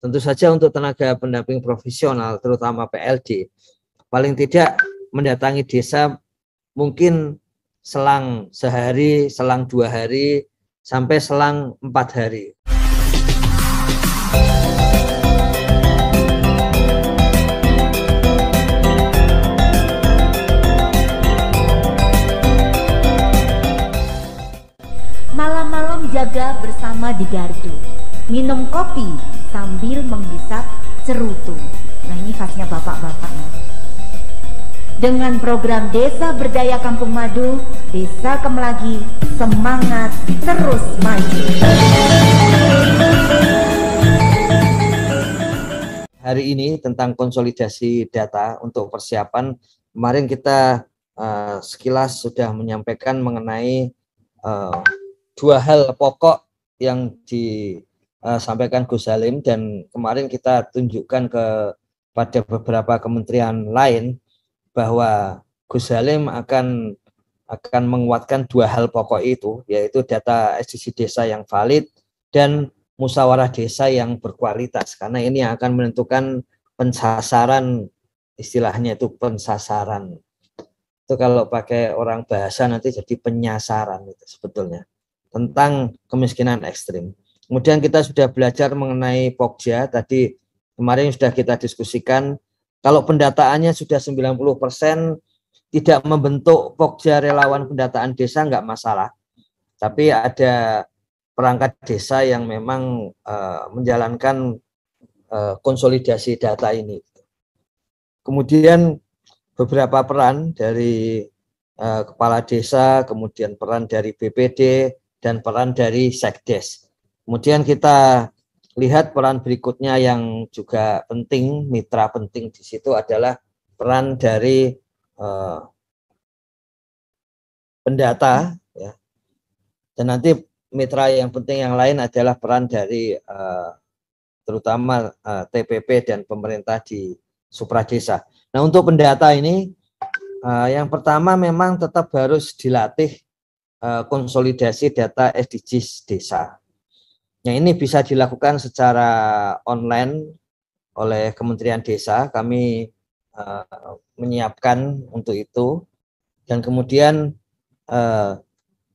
tentu saja untuk tenaga pendamping profesional, terutama PLD, paling tidak mendatangi desa mungkin selang sehari, selang 2 hari, sampai selang 4 hari. Malam-malam jaga bersama di gardu, minum kopi sambil menghisap cerutu. Nah, ini khasnya bapak-bapaknya. Dengan program Desa Berdaya Kampung Madu, Desa Kemelagi semangat terus maju. Hari ini tentang konsolidasi data untuk persiapan, kemarin kita sekilas sudah menyampaikan mengenai 2 hal pokok yang disampaikan Gus Halim, dan kemarin kita tunjukkan kepada beberapa kementerian lain bahwa Gus Halim akan menguatkan 2 hal pokok itu, yaitu data SDG desa yang valid dan musyawarah desa yang berkualitas, karena ini yang akan menentukan pensasaran, istilahnya itu pensasaran. Itu kalau pakai orang bahasa nanti jadi penyasaran itu sebetulnya, tentang kemiskinan ekstrim. Kemudian kita sudah belajar mengenai Pokja, tadi kemarin sudah kita diskusikan. Kalau pendataannya sudah 90%, tidak membentuk Pokja relawan pendataan desa enggak masalah. Tapi ada perangkat desa yang memang menjalankan konsolidasi data ini. Kemudian beberapa peran dari kepala desa, kemudian peran dari BPD, dan peran dari Sekdes. Kemudian kita lihat peran berikutnya yang juga penting, mitra penting di situ adalah peran dari pendata, ya. Dan nanti mitra yang penting yang lain adalah peran dari terutama TPP dan pemerintah di supradesa. Nah, untuk pendata ini yang pertama memang tetap harus dilatih konsolidasi data SDGs desa. Yang ini bisa dilakukan secara online oleh Kementerian Desa. Kami menyiapkan untuk itu, dan kemudian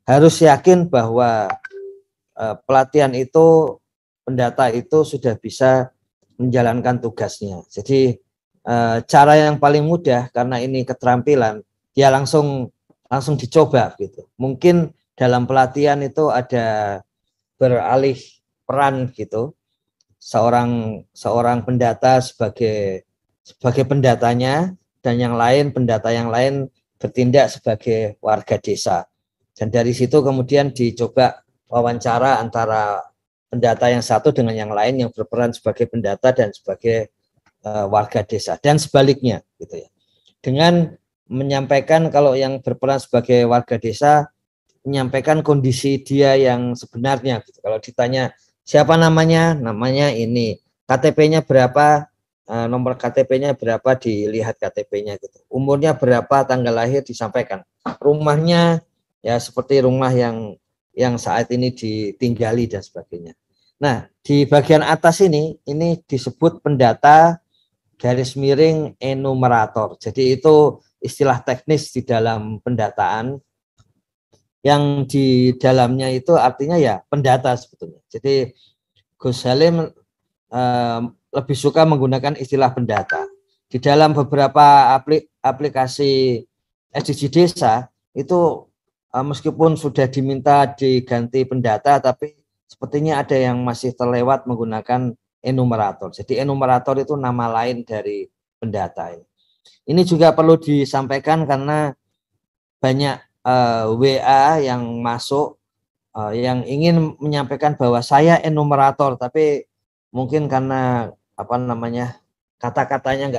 harus yakin bahwa pelatihan itu, pendata itu sudah bisa menjalankan tugasnya. Jadi cara yang paling mudah, karena ini keterampilan, dia langsung dicoba gitu. Mungkin dalam pelatihan itu ada beralih peran gitu, seorang pendata sebagai pendatanya, dan pendata yang lain bertindak sebagai warga desa. Dan dari situ kemudian dicoba wawancara antara pendata yang satu dengan yang lain yang berperan sebagai pendata dan sebagai warga desa, dan sebaliknya gitu ya. Dengan menyampaikan, kalau yang berperan sebagai warga desa menyampaikan kondisi dia yang sebenarnya gitu. Kalau ditanya siapa namanya ini, KTP-nya berapa, nomor KTP-nya berapa, dilihat KTP-nya gitu. Umurnya berapa, tanggal lahir disampaikan. Rumahnya ya seperti rumah yang saat ini ditinggali dan sebagainya. Nah, di bagian atas ini disebut pendata _ enumerator. Jadi itu istilah teknis di dalam pendataan, yang di dalamnya itu artinya ya pendata sebetulnya. Jadi Gus Halim lebih suka menggunakan istilah pendata. Di dalam beberapa aplikasi SDG desa itu meskipun sudah diminta diganti pendata, tapi sepertinya ada yang masih terlewat menggunakan enumerator. Jadi enumerator itu nama lain dari pendata. Ini juga perlu disampaikan karena banyak WA yang masuk yang ingin menyampaikan bahwa saya enumerator, tapi mungkin karena kata-katanya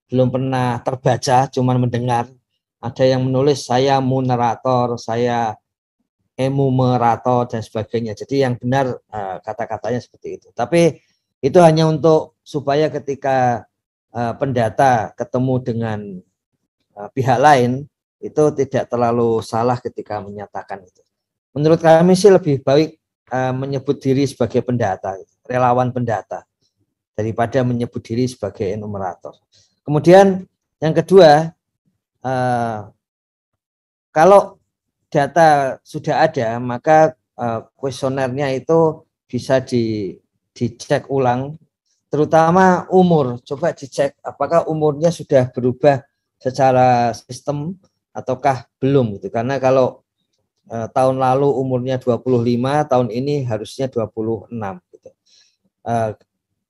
belum pernah terbaca, cuman mendengar. Ada yang menulis saya munerator, saya enumerator dan sebagainya. Jadi yang benar kata-katanya seperti itu. Tapi itu hanya untuk supaya ketika pendata ketemu dengan pihak lain itu tidak terlalu salah ketika menyatakan itu. Menurut kami sih lebih baik menyebut diri sebagai pendata, relawan pendata. daripada menyebut diri sebagai enumerator. Kemudian yang kedua, kalau data sudah ada, maka kuesionernya itu bisa dicek ulang, terutama umur. Coba dicek apakah umurnya sudah berubah secara sistem ataukah belum gitu. Karena kalau tahun lalu umurnya 25, tahun ini harusnya 26 gitu.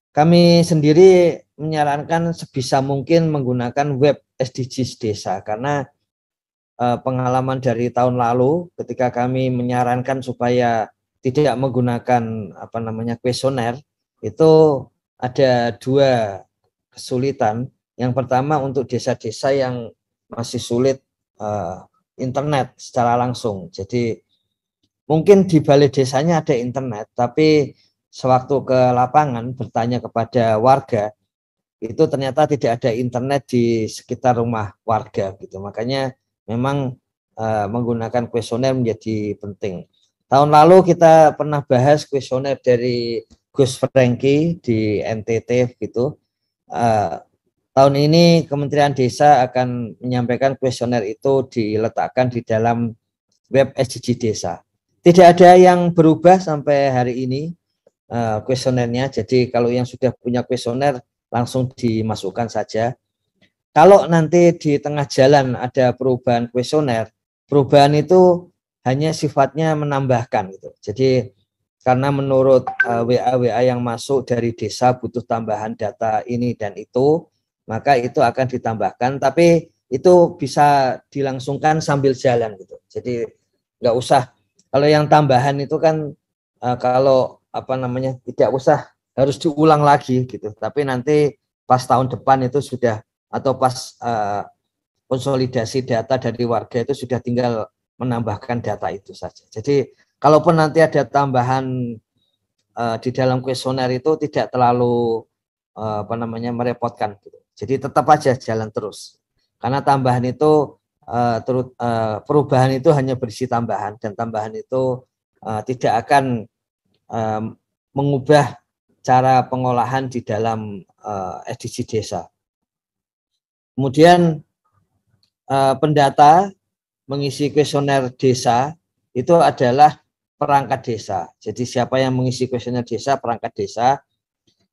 Kami sendiri menyarankan sebisa mungkin menggunakan web SDGs Desa, karena pengalaman dari tahun lalu ketika kami menyarankan supaya tidak menggunakan kuesioner, itu ada dua kesulitan. Yang pertama, untuk desa-desa yang masih sulit internet secara langsung. Jadi mungkin di balai desanya ada internet, tapi sewaktu ke lapangan bertanya kepada warga, itu ternyata tidak ada internet di sekitar rumah warga gitu. Makanya memang menggunakan kuesioner menjadi penting. Tahun lalu kita pernah bahas kuesioner dari Gus Franky di NTT gitu. Tahun ini Kementerian Desa akan menyampaikan kuesioner itu diletakkan di dalam web SDG Desa. Tidak ada yang berubah sampai hari ini kuesionernya. Jadi kalau yang sudah punya kuesioner langsung dimasukkan saja. Kalau nanti di tengah jalan ada perubahan kuesioner, perubahan itu hanya sifatnya menambahkan gitu. Jadi karena menurut WA yang masuk dari desa butuh tambahan data ini dan itu, maka itu akan ditambahkan, tapi itu bisa dilangsungkan sambil jalan gitu. Jadi nggak usah, kalau yang tambahan itu kan kalau tidak usah harus diulang lagi gitu. Tapi nanti pas tahun depan itu sudah, atau pas konsolidasi data dari warga itu sudah tinggal menambahkan data itu saja. Jadi kalaupun nanti ada tambahan di dalam kuesioner itu tidak terlalu merepotkan gitu. Jadi tetap aja jalan terus, karena tambahan itu perubahan itu hanya berisi tambahan, dan tambahan itu tidak akan mengubah cara pengolahan di dalam SDG Desa. Kemudian pendata mengisi kuesioner desa itu adalah perangkat desa. Jadi siapa yang mengisi kuesioner desa? Perangkat desa.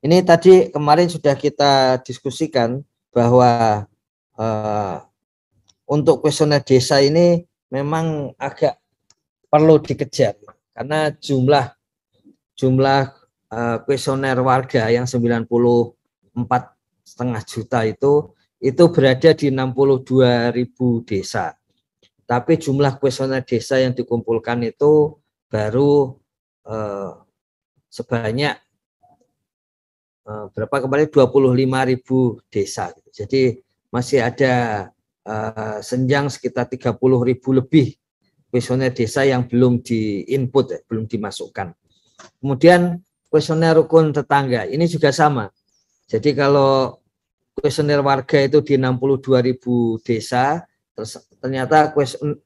Ini tadi kemarin sudah kita diskusikan bahwa untuk kuesioner desa ini memang agak perlu dikejar, karena jumlah kuesioner warga yang 94,5 juta itu berada di 62.000 desa. Tapi jumlah kuesioner desa yang dikumpulkan itu baru sebanyak berapa kemarin, 25.000 desa. Jadi masih ada senjang sekitar 30.000 lebih kuesioner desa yang belum di-input, belum dimasukkan. Kemudian kuesioner rukun tetangga ini juga sama. Jadi kalau kuesioner warga itu di 62.000 desa, ternyata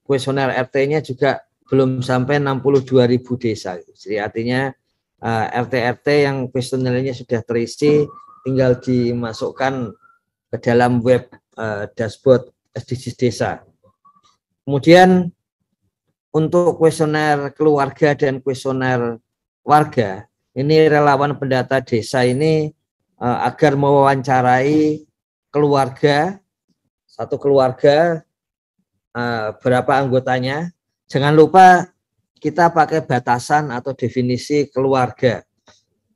kuesioner RT-nya juga belum sampai 62.000 desa. Jadi artinya RT-RT yang kuesionernya sudah terisi tinggal dimasukkan ke dalam web dashboard SDGs Desa. Kemudian untuk kuesioner keluarga dan kuesioner warga, ini relawan pendata desa ini agar mewawancarai keluarga, satu keluarga berapa anggotanya. Jangan lupa kita pakai batasan atau definisi keluarga,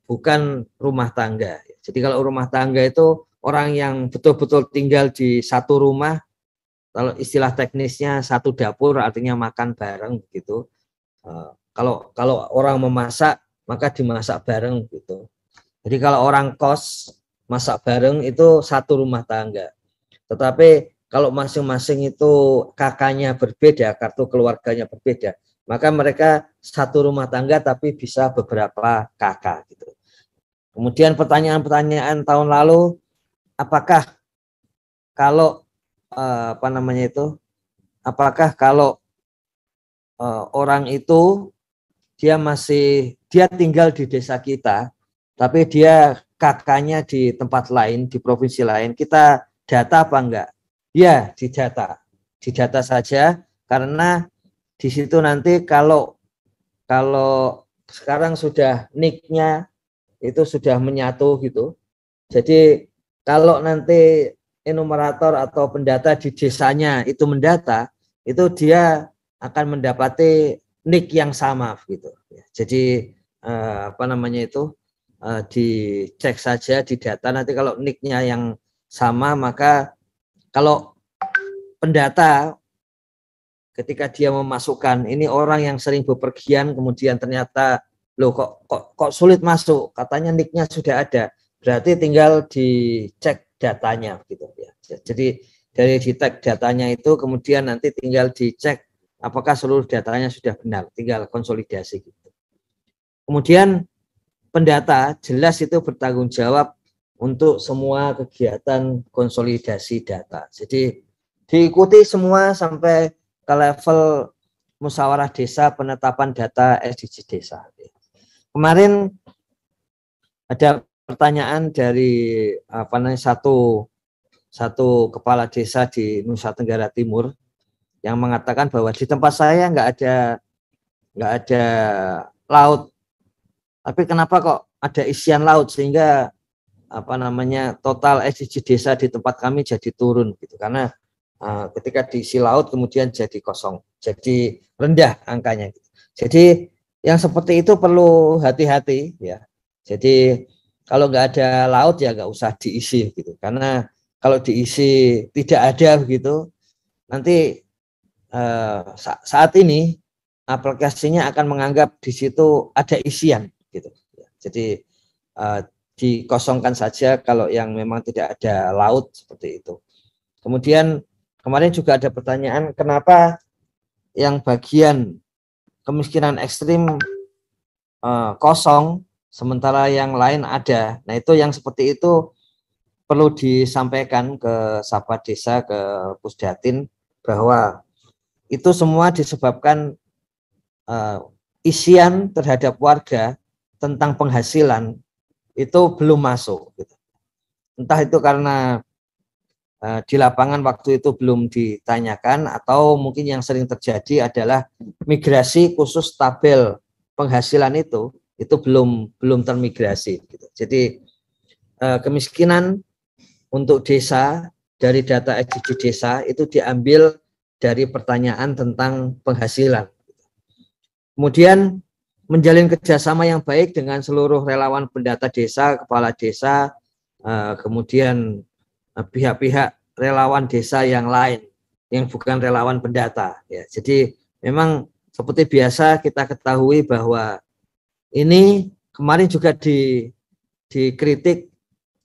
bukan rumah tangga. Jadi kalau rumah tangga itu orang yang betul-betul tinggal di satu rumah, kalau istilah teknisnya satu dapur, artinya makan bareng gitu. Kalau orang memasak, maka dimasak bareng gitu. Jadi kalau orang kos masak bareng itu satu rumah tangga. Tetapi kalau masing-masing itu kakaknya berbeda, kartu keluarganya berbeda, maka mereka satu rumah tangga tapi bisa beberapa kakak gitu. Kemudian pertanyaan-pertanyaan tahun lalu, apakah kalau orang itu dia tinggal di desa kita, tapi dia KK-nya di tempat lain, di provinsi lain, kita data apa enggak? Ya, didata saja, karena di situ nanti kalau sekarang sudah NIK-nya itu sudah menyatu gitu. Jadi kalau nanti enumerator atau pendata di desanya itu mendata, itu dia akan mendapati NIK yang sama gitu. Jadi apa namanya itu dicek saja di data, nanti kalau NIK-nya yang sama, maka kalau pendata ketika dia memasukkan ini orang yang sering bepergian, kemudian ternyata loh kok sulit masuk, katanya NIK-nya sudah ada, berarti tinggal dicek datanya gitu ya. Jadi dari dicek datanya itu kemudian nanti tinggal dicek apakah seluruh datanya sudah benar, tinggal konsolidasi gitu. Kemudian pendata jelas itu bertanggung jawab untuk semua kegiatan konsolidasi data. Jadi diikuti semua sampai ke level musyawarah desa penetapan data SDG desa. Kemarin ada pertanyaan dari satu kepala desa di Nusa Tenggara Timur yang mengatakan bahwa di tempat saya nggak ada laut, tapi kenapa kok ada isian laut sehingga total SDG desa di tempat kami jadi turun gitu, karena ketika diisi laut kemudian jadi kosong, jadi rendah angkanya. Jadi yang seperti itu perlu hati-hati ya. Jadi kalau nggak ada laut ya nggak usah diisi gitu, karena kalau diisi tidak ada begitu, nanti saat ini aplikasinya akan menganggap di situ ada isian gitu. Jadi dikosongkan saja kalau yang memang tidak ada laut seperti itu. Kemudian kemarin juga ada pertanyaan kenapa yang bagian kemiskinan ekstrim kosong sementara yang lain ada. Nah itu yang seperti itu perlu disampaikan ke Sapa Desa, ke Pusdatin, bahwa itu semua disebabkan isian terhadap warga tentang penghasilan itu belum masuk gitu. Entah itu karena di lapangan waktu itu belum ditanyakan, atau mungkin yang sering terjadi adalah migrasi khusus tabel penghasilan itu belum termigrasi gitu. Jadi kemiskinan untuk desa dari data SDG desa itu diambil dari pertanyaan tentang penghasilan. Kemudian menjalin kerjasama yang baik dengan seluruh relawan pendata desa, kepala desa, kemudian pihak-pihak relawan desa yang lain yang bukan relawan pendata ya. Jadi memang seperti biasa kita ketahui bahwa ini kemarin juga dikritik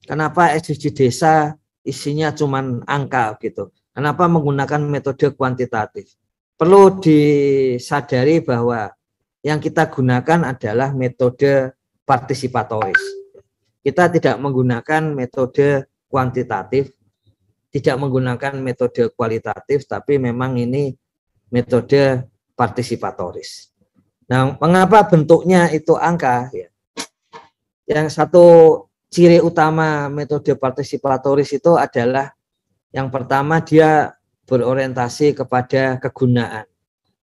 kenapa SDG desa isinya cuman angka gitu, kenapa menggunakan metode kuantitatif. Perlu disadari bahwa yang kita gunakan adalah metode partisipatoris. Kita tidak menggunakan metode kuantitatif, tidak menggunakan metode kualitatif, tapi memang ini metode partisipatoris. Nah, mengapa bentuknya itu angka? Ya. Yang satu ciri utama metode partisipatoris itu adalah yang pertama dia berorientasi kepada kegunaan.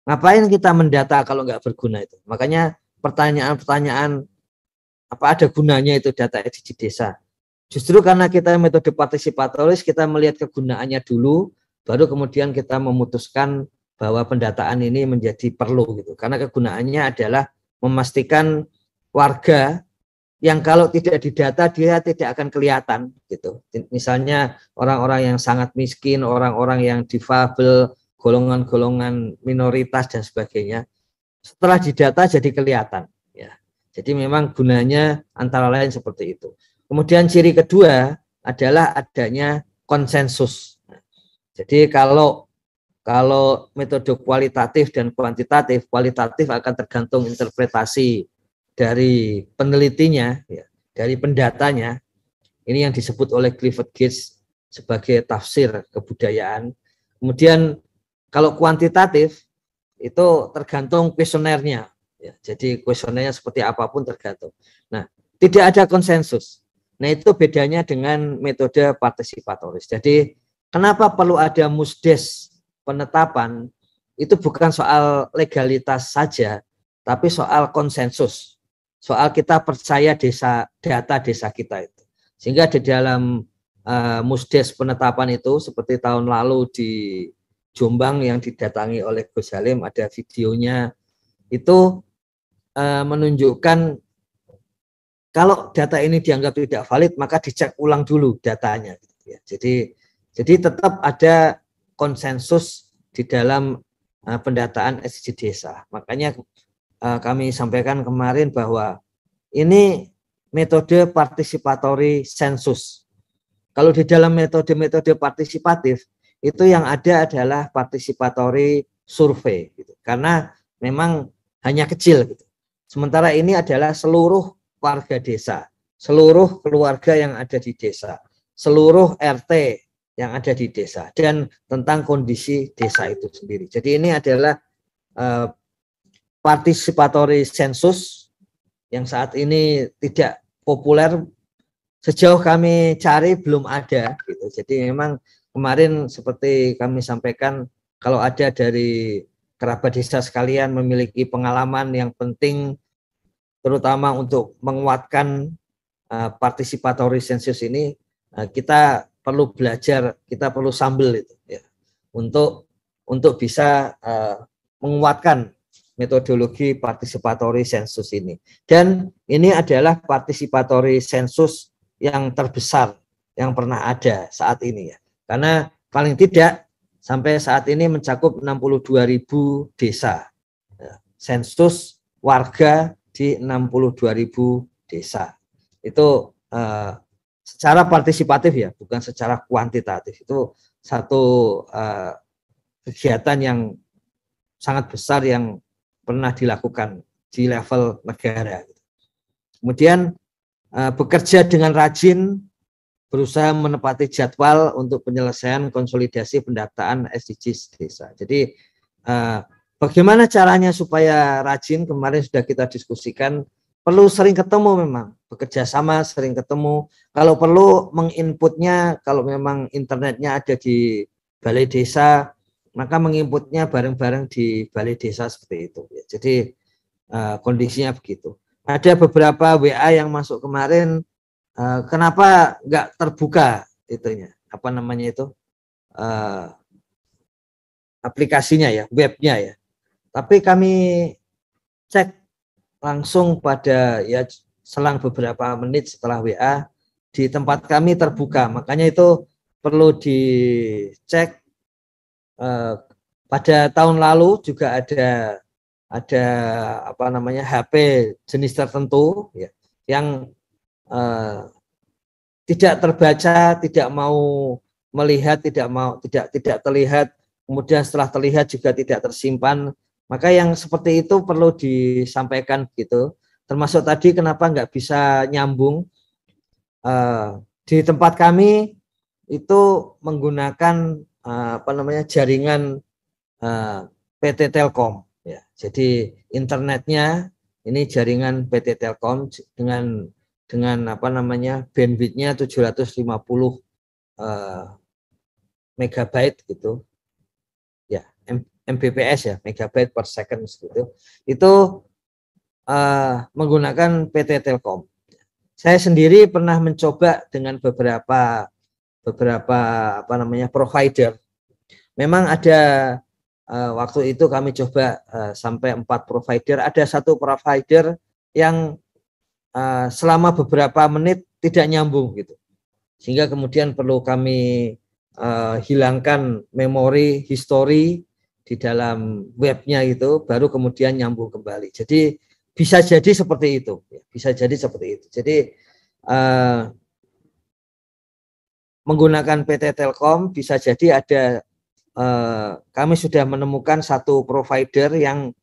Ngapain kita mendata kalau nggak berguna itu? Makanya pertanyaan-pertanyaan apa ada gunanya itu data SDG desa? Justru karena kita metode partisipatoris, kita melihat kegunaannya dulu, baru kemudian kita memutuskan bahwa pendataan ini menjadi perlu gitu. Karena kegunaannya adalah memastikan warga yang kalau tidak didata dia tidak akan kelihatan gitu. Misalnya orang-orang yang sangat miskin, orang-orang yang difabel, golongan-golongan minoritas dan sebagainya. Setelah didata jadi kelihatan ya. Jadi memang gunanya antara lain seperti itu. Kemudian ciri kedua adalah adanya konsensus. Jadi kalau metode kualitatif dan kuantitatif, kualitatif akan tergantung interpretasi dari penelitinya, ya, dari pendatanya. Ini yang disebut oleh Clifford Geertz sebagai tafsir kebudayaan. Kemudian kalau kuantitatif itu tergantung kuesionernya. Ya, jadi kuesionernya seperti apapun tergantung. Nah, tidak ada konsensus. Nah, itu bedanya dengan metode partisipatoris. Jadi kenapa perlu ada musdes penetapan? Itu bukan soal legalitas saja, tapi soal konsensus. Soal kita percaya data desa kita itu. Sehingga di dalam musdes penetapan itu, seperti tahun lalu di Jombang yang didatangi oleh Gus Halim, ada videonya, itu menunjukkan kalau data ini dianggap tidak valid, maka dicek ulang dulu datanya. Jadi tetap ada konsensus di dalam pendataan SDG desa. Makanya kami sampaikan kemarin bahwa ini metode partisipatory sensus. Kalau di dalam metode partisipatif, itu yang ada adalah participatory survei, gitu. Karena memang hanya kecil, gitu. Sementara ini adalah seluruh warga desa, seluruh keluarga yang ada di desa, seluruh RT yang ada di desa, dan tentang kondisi desa itu sendiri. Jadi ini adalah participatory sensus yang saat ini tidak populer. Sejauh kami cari belum ada, gitu. Jadi memang kemarin seperti kami sampaikan, kalau ada dari kerabat desa sekalian memiliki pengalaman yang penting, terutama untuk menguatkan participatory sensus ini, kita perlu belajar, kita perlu sambil itu, ya, untuk bisa menguatkan metodologi participatory sensus ini. Dan ini adalah participatory sensus yang terbesar yang pernah ada saat ini, ya. Karena paling tidak sampai saat ini mencakup 62.000 desa. Ya, sensus warga di 62.000 desa. Itu secara partisipatif, ya, bukan secara kuantitatif. Itu satu kegiatan yang sangat besar yang pernah dilakukan di level negara. Kemudian bekerja dengan rajin, berusaha menepati jadwal untuk penyelesaian konsolidasi pendataan SDGs desa. Jadi bagaimana caranya supaya rajin? Kemarin sudah kita diskusikan, perlu sering ketemu, memang bekerja sama, sering ketemu. Kalau perlu menginputnya, kalau memang internetnya ada di balai desa, maka menginputnya bareng-bareng di balai desa seperti itu. Jadi kondisinya begitu. Ada beberapa WA yang masuk kemarin, kenapa nggak terbuka itunya, apa namanya itu, aplikasinya, ya, webnya, ya. Tapi kami cek langsung pada, ya, selang beberapa menit setelah WA, di tempat kami terbuka. Makanya itu perlu dicek. Pada tahun lalu juga ada apa namanya, HP jenis tertentu, ya, yang tidak terbaca, tidak mau melihat, tidak terlihat, kemudian setelah terlihat juga tidak tersimpan. Maka yang seperti itu perlu disampaikan begitu. Termasuk tadi kenapa nggak bisa nyambung. Di tempat kami itu menggunakan apa namanya, jaringan PT Telkom, ya. Jadi internetnya ini jaringan PT Telkom dengan apa namanya, bandwidthnya 750 megabyte gitu, ya, Mbps, ya, megabyte per second gitu. Itu menggunakan PT Telkom. Saya sendiri pernah mencoba dengan beberapa apa namanya, provider. Memang ada waktu itu kami coba sampai 4 provider. Ada satu provider yang selama beberapa menit tidak nyambung, gitu. Sehingga kemudian perlu kami hilangkan memori history di dalam webnya itu, baru kemudian nyambung kembali. Jadi bisa jadi seperti itu, bisa jadi seperti itu. Jadi menggunakan PT Telkom bisa jadi ada, kami sudah menemukan satu provider yang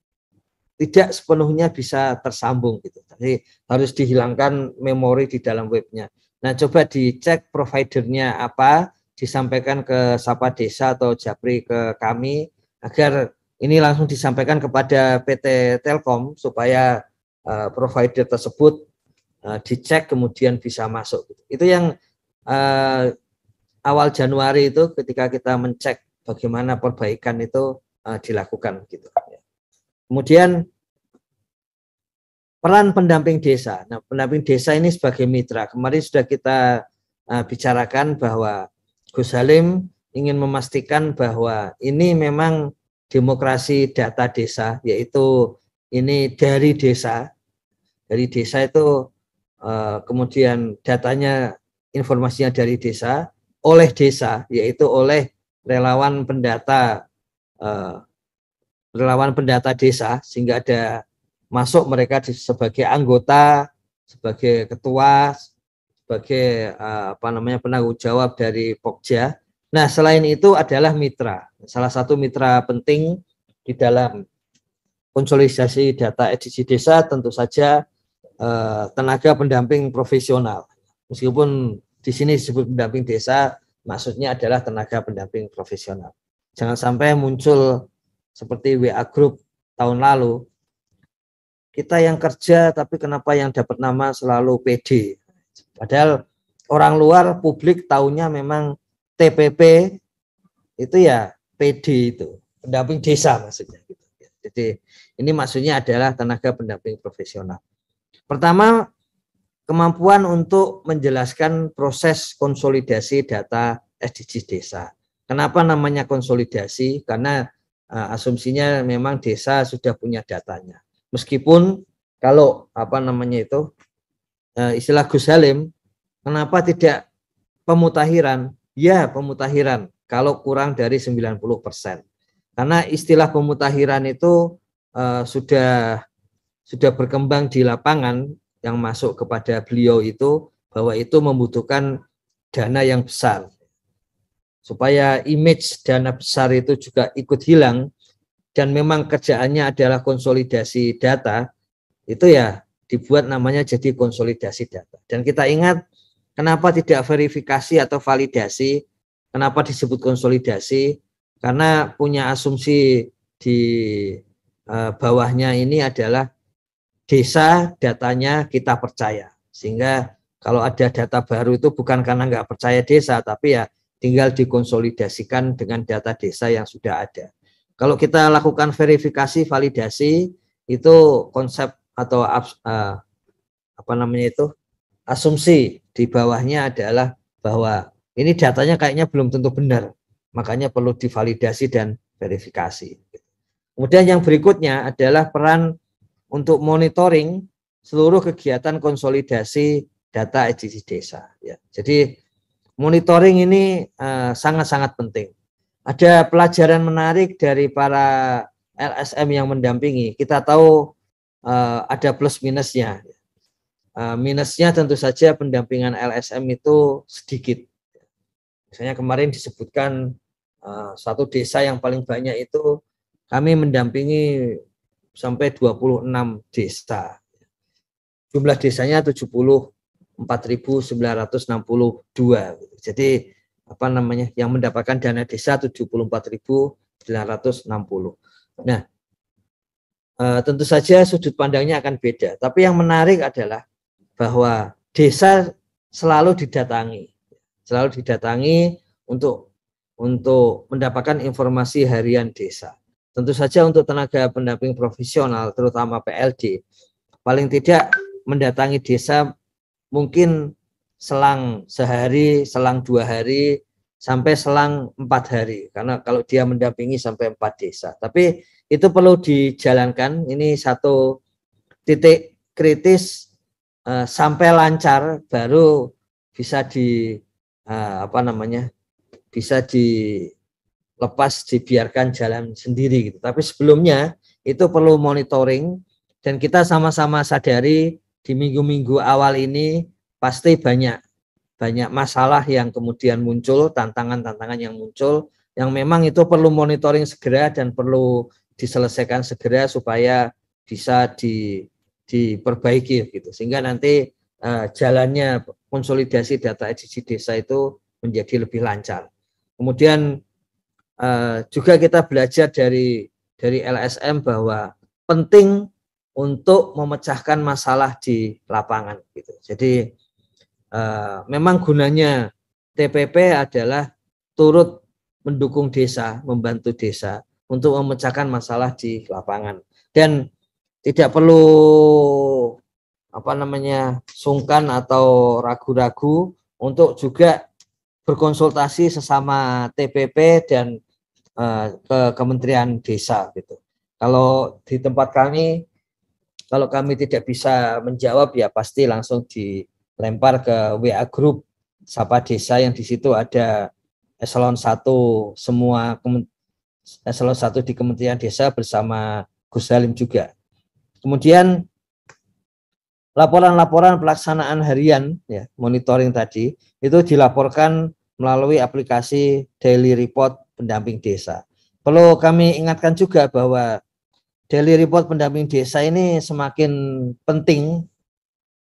tidak sepenuhnya bisa tersambung, gitu. Jadi harus dihilangkan memori di dalam webnya. Nah, coba dicek providernya apa, disampaikan ke Sapa Desa atau Japri ke kami, agar ini langsung disampaikan kepada PT Telkom supaya provider tersebut dicek kemudian bisa masuk. Itu yang awal Januari itu ketika kita mencek bagaimana perbaikan itu dilakukan gitu. Kemudian peran pendamping desa. Nah, pendamping desa ini sebagai mitra. Kemarin sudah kita bicarakan bahwa Gus Halim ingin memastikan bahwa ini memang demokrasi data desa, yaitu ini dari desa. Dari desa itu kemudian datanya, informasinya dari desa, oleh desa, yaitu oleh relawan pendata desa, sehingga ada masuk mereka sebagai anggota, sebagai ketua, sebagai penanggung jawab dari Pokja. Nah, selain itu adalah mitra. Salah satu mitra penting di dalam konsolidasi data edisi desa tentu saja tenaga pendamping profesional. Meskipun di sini disebut pendamping desa, maksudnya adalah tenaga pendamping profesional. Jangan sampai muncul seperti WA Group tahun lalu, kita yang kerja tapi kenapa yang dapat nama selalu PD. Padahal orang luar publik taunya memang TPP itu ya PD itu, pendamping desa maksudnya. Jadi ini maksudnya adalah tenaga pendamping profesional. Pertama, kemampuan untuk menjelaskan proses konsolidasi data SDGs desa. Kenapa namanya konsolidasi? Karena asumsinya memang desa sudah punya datanya. Meskipun kalau istilah Gus Halim, kenapa tidak pemutahiran? Ya, pemutahiran kalau kurang dari 90%. Karena istilah pemutahiran itu sudah berkembang di lapangan, yang masuk kepada beliau itu bahwa itu membutuhkan dana yang besar. Supaya image dana besar itu juga ikut hilang, dan memang kerjaannya adalah konsolidasi data, itu ya dibuat namanya jadi konsolidasi data. Dan kita ingat kenapa tidak verifikasi atau validasi, kenapa disebut konsolidasi, karena punya asumsi di bawahnya ini adalah desa datanya kita percaya. Sehingga kalau ada data baru itu bukan karena nggak percaya desa, tapi ya tinggal dikonsolidasikan dengan data desa yang sudah ada. Kalau kita lakukan verifikasi, validasi, itu konsep atau asumsi di bawahnya adalah bahwa ini datanya kayaknya belum tentu benar, makanya perlu divalidasi dan verifikasi. Kemudian yang berikutnya adalah peran untuk monitoring seluruh kegiatan konsolidasi data SDGs desa. Ya. Jadi monitoring ini sangat-sangat penting. Ada pelajaran menarik dari para LSM yang mendampingi. Kita tahu ada plus minusnya. Minusnya tentu saja pendampingan LSM itu sedikit. Misalnya kemarin disebutkan satu desa yang paling banyak itu kami mendampingi sampai 26 desa. Jumlah desanya 74.962. Jadi yang mendapatkan dana desa 74.960. Nah, tentu saja sudut pandangnya akan beda. Tapi yang menarik adalah bahwa desa selalu didatangi untuk mendapatkan informasi harian desa. Tentu saja untuk tenaga pendamping profesional, terutama PLD, paling tidak mendatangi desa mungkin selang sehari, selang 2 hari, sampai selang 4 hari. Karena kalau dia mendampingi sampai 4 desa. Tapi itu perlu dijalankan. Ini satu titik kritis sampai lancar baru bisa bisa dilepas, dibiarkan jalan sendiri gitu. Tapi sebelumnya itu perlu monitoring, dan kita sama-sama sadari di minggu-minggu awal ini pasti banyak masalah yang kemudian muncul, tantangan-tantangan yang muncul, yang memang itu perlu monitoring segera dan perlu diselesaikan segera supaya bisa diperbaiki gitu. Sehingga nanti jalannya konsolidasi data SDGs desa itu menjadi lebih lancar. Kemudian juga kita belajar dari LSM bahwa penting untuk memecahkan masalah di lapangan gitu. Jadi memang gunanya TPP adalah turut mendukung desa, membantu desa untuk memecahkan masalah di lapangan, dan tidak perlu sungkan atau ragu-ragu untuk juga berkonsultasi sesama TPP dan ke Kementerian Desa gitu. Kalau di tempat kami, kalau kami tidak bisa menjawab ya pasti langsung dilempar ke WA Group Sapa Desa, yang di situ ada eselon 1 semua eselon 1 di Kementerian Desa bersama Gus Halim juga. Kemudian laporan-laporan pelaksanaan harian ya, monitoring tadi itu dilaporkan melalui aplikasi Daily Report Pendamping Desa. Perlu kami ingatkan juga bahwa Daily Report Pendamping Desa ini semakin penting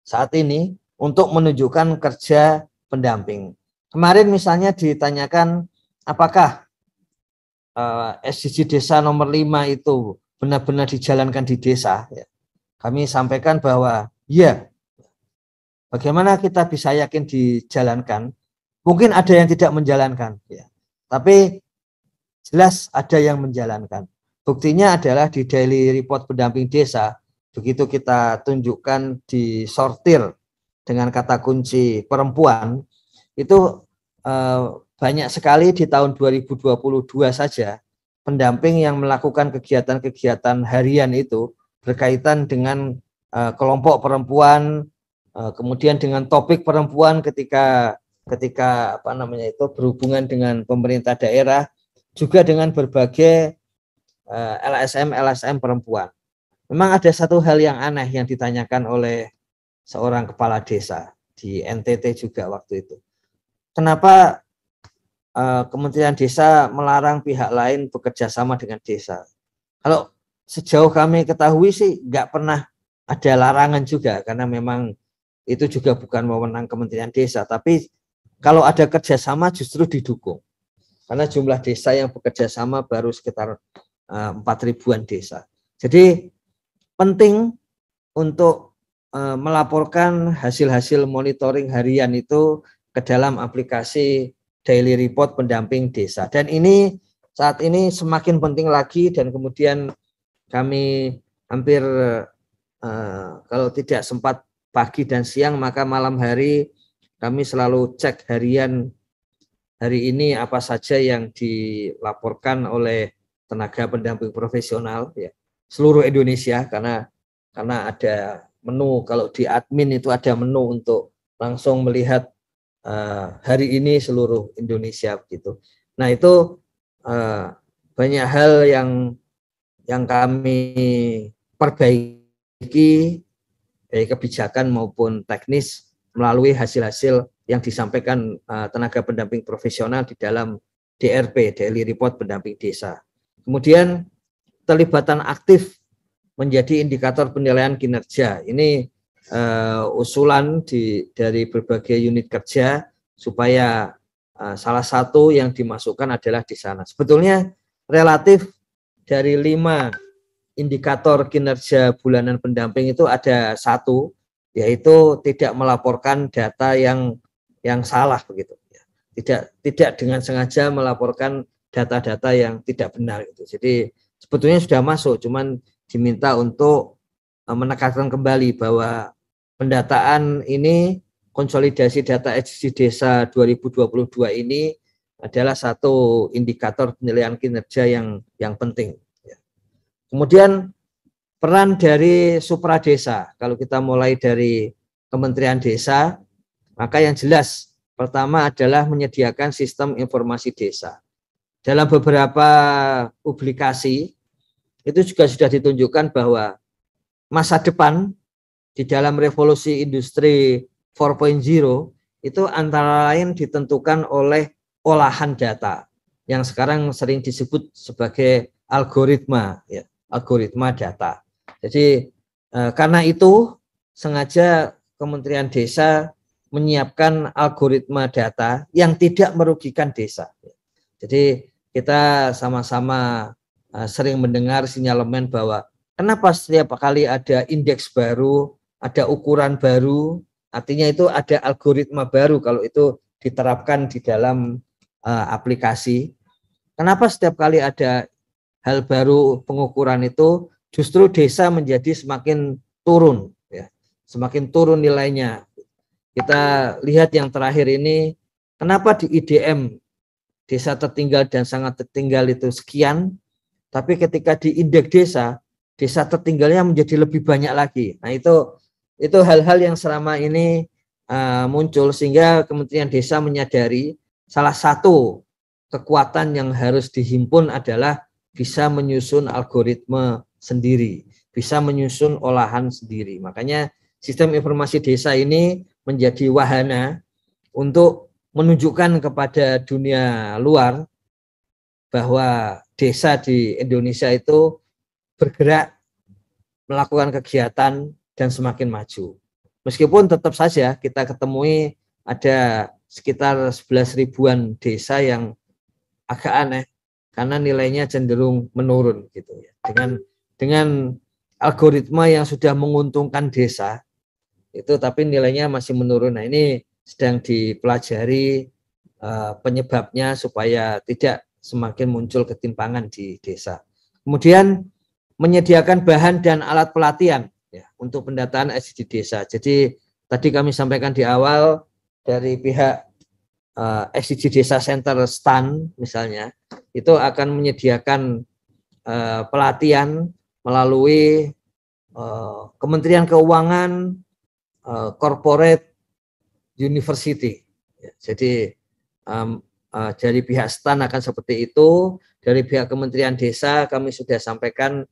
saat ini untuk menunjukkan kerja pendamping. Kemarin misalnya ditanyakan apakah SDG Desa nomor 5 itu benar-benar dijalankan di desa. Ya. Kami sampaikan bahwa ya, bagaimana kita bisa yakin dijalankan? Mungkin ada yang tidak menjalankan, ya. Tapi jelas ada yang menjalankan. Buktinya adalah di Daily Report Pendamping Desa, begitu kita tunjukkan di sortir dengan kata kunci perempuan, itu banyak sekali di tahun 2022 saja pendamping yang melakukan kegiatan-kegiatan harian itu berkaitan dengan kelompok perempuan, kemudian dengan topik perempuan ketika berhubungan dengan pemerintah daerah, juga dengan berbagai LSM perempuan. Memang ada satu hal yang aneh yang ditanyakan oleh seorang kepala desa di NTT juga waktu itu. Kenapa Kementerian Desa melarang pihak lain bekerja sama dengan desa? Kalau sejauh kami ketahui sih nggak pernah ada larangan juga, karena memang itu juga bukan wewenang Kementerian Desa. Tapi kalau ada kerjasama justru didukung, karena jumlah desa yang bekerja sama baru sekitar 4.000-an desa. Jadi penting untuk melaporkan hasil-hasil monitoring harian itu ke dalam aplikasi Daily Report Pendamping Desa. Dan ini saat ini semakin penting lagi, dan kemudian kami hampir kalau tidak sempat pagi dan siang, maka malam hari kami selalu cek harian hari ini apa saja yang dilaporkan oleh tenaga pendamping profesional ya, seluruh Indonesia, karena ada menu, kalau di admin itu ada menu untuk langsung melihat hari ini seluruh Indonesia begitu. Nah itu banyak hal yang kami perbaiki baik kebijakan maupun teknis melalui hasil-hasil yang disampaikan tenaga pendamping profesional di dalam DRP, Daily Report Pendamping Desa. Kemudian terlibatan aktif menjadi indikator penilaian kinerja. Ini usulan dari berbagai unit kerja supaya salah satu yang dimasukkan adalah di sana. Sebetulnya relatif dari 5 indikator kinerja bulanan pendamping itu ada satu, yaitu tidak melaporkan data yang salah begitu. Tidak dengan sengaja melaporkan data-data yang tidak benar gitu. Jadi sebetulnya sudah masuk, cuman diminta untuk menekankan kembali bahwa pendataan ini, konsolidasi data SDG Desa 2022 ini adalah satu indikator penilaian kinerja yang penting. Kemudian peran dari supradesa, kalau kita mulai dari Kementerian Desa, maka yang jelas pertama adalah menyediakan sistem informasi desa. Dalam beberapa publikasi itu juga sudah ditunjukkan bahwa masa depan di dalam revolusi industri 4.0 itu antara lain ditentukan oleh olahan data yang sekarang sering disebut sebagai algoritma, ya, algoritma data. Jadi karena itu sengaja Kementerian Desa menyiapkan algoritma data yang tidak merugikan desa. Jadi kita sama-sama sering mendengar sinyalemen bahwa Kenapa setiap kali ada indeks baru, ada ukuran baru, artinya itu ada algoritma baru kalau itu diterapkan di dalam aplikasi. Kenapa setiap kali ada hal baru pengukuran itu justru desa menjadi semakin turun, ya, semakin turun nilainya. Kita lihat yang terakhir ini, kenapa di IDM desa tertinggal dan sangat tertinggal itu sekian, tapi ketika di indeks desa tertinggalnya menjadi lebih banyak lagi. Nah itu hal-hal yang selama ini muncul, sehingga Kementerian Desa menyadari salah satu kekuatan yang harus dihimpun adalah bisa menyusun algoritma sendiri, bisa menyusun olahan sendiri. Makanya sistem informasi desa ini menjadi wahana untuk menunjukkan kepada dunia luar bahwa desa di Indonesia itu bergerak, melakukan kegiatan, dan semakin maju. Meskipun tetap saja kita ketemui ada sekitar 11 ribuan desa yang agak aneh karena nilainya cenderung menurun gitu ya. Dengan algoritma yang sudah menguntungkan desa itu, tapi nilainya masih menurun. Nah, ini sedang dipelajari penyebabnya supaya tidak semakin muncul ketimpangan di desa. Kemudian menyediakan bahan dan alat pelatihan ya, untuk pendataan SDG desa. Jadi tadi kami sampaikan di awal dari pihak SDG Desa Center STAN misalnya, itu akan menyediakan pelatihan melalui Kementerian Keuangan, Corporate University. Ya, jadi dari pihak STAN akan seperti itu. Dari pihak Kementerian Desa kami sudah sampaikan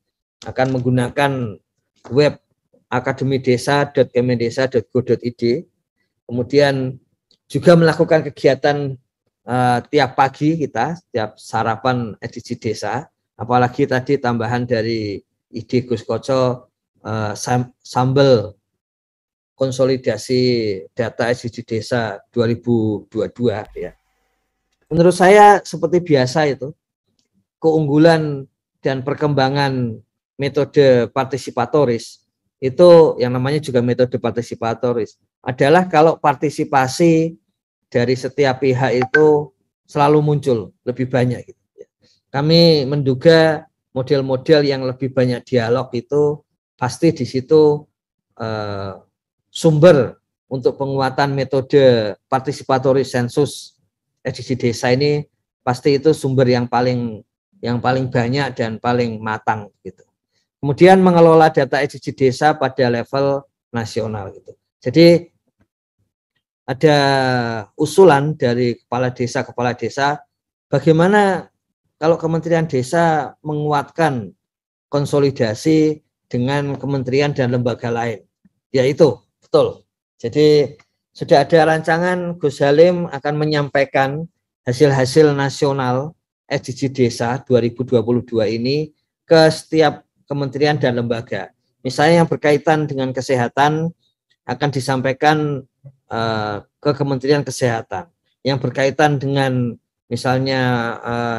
akan menggunakan web akademidesa.kemendesa.go.id. Kemudian juga melakukan kegiatan tiap pagi kita, tiap sarapan SDG Desa. Apalagi tadi tambahan dari ide Gus Koco, sambal konsolidasi data SDG Desa 2022 ya. Menurut saya seperti biasa itu, keunggulan dan perkembangan metode partisipatoris itu, yang namanya juga metode partisipatoris, adalah kalau partisipasi dari setiap pihak itu selalu muncul lebih banyak gitu. Kami menduga model-model yang lebih banyak dialog itu pasti di situ sumber untuk penguatan metode partisipatoris sensus SDG Desa ini, pasti itu sumber yang paling banyak dan paling matang gitu. Kemudian mengelola data SDG Desa pada level nasional gitu. Jadi ada usulan dari kepala desa bagaimana kalau Kementerian Desa menguatkan konsolidasi dengan kementerian dan lembaga lain. Ya itu, betul. Jadi sudah ada rancangan, Gus Halim akan menyampaikan hasil-hasil nasional SDG Desa 2022 ini ke setiap kementerian dan lembaga. Misalnya yang berkaitan dengan kesehatan akan disampaikan ke Kementerian Kesehatan. Yang berkaitan dengan misalnya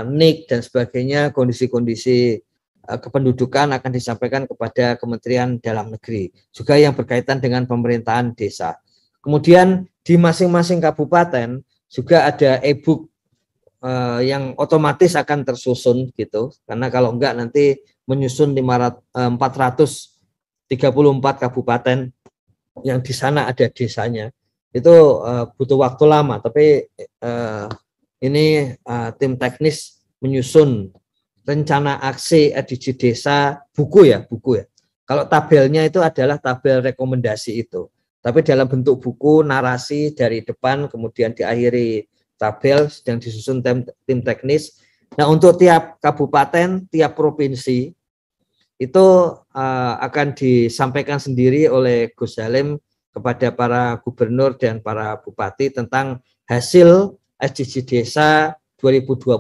NIK dan sebagainya, kondisi-kondisi kependudukan akan disampaikan kepada Kementerian Dalam Negeri. Juga yang berkaitan dengan pemerintahan desa. Kemudian di masing-masing kabupaten juga ada e-book yang otomatis akan tersusun gitu, karena kalau enggak nanti menyusun 434 kabupaten yang di sana ada desanya, itu butuh waktu lama. Tapi ini tim teknis menyusun rencana aksi SDG Desa, buku ya. Kalau tabelnya itu adalah tabel rekomendasi itu, tapi dalam bentuk buku, narasi dari depan, kemudian diakhiri tabel sedang disusun tim teknis. Nah, untuk tiap kabupaten, tiap provinsi itu akan disampaikan sendiri oleh Gus Halim kepada para gubernur dan para bupati tentang hasil SDG Desa 2022.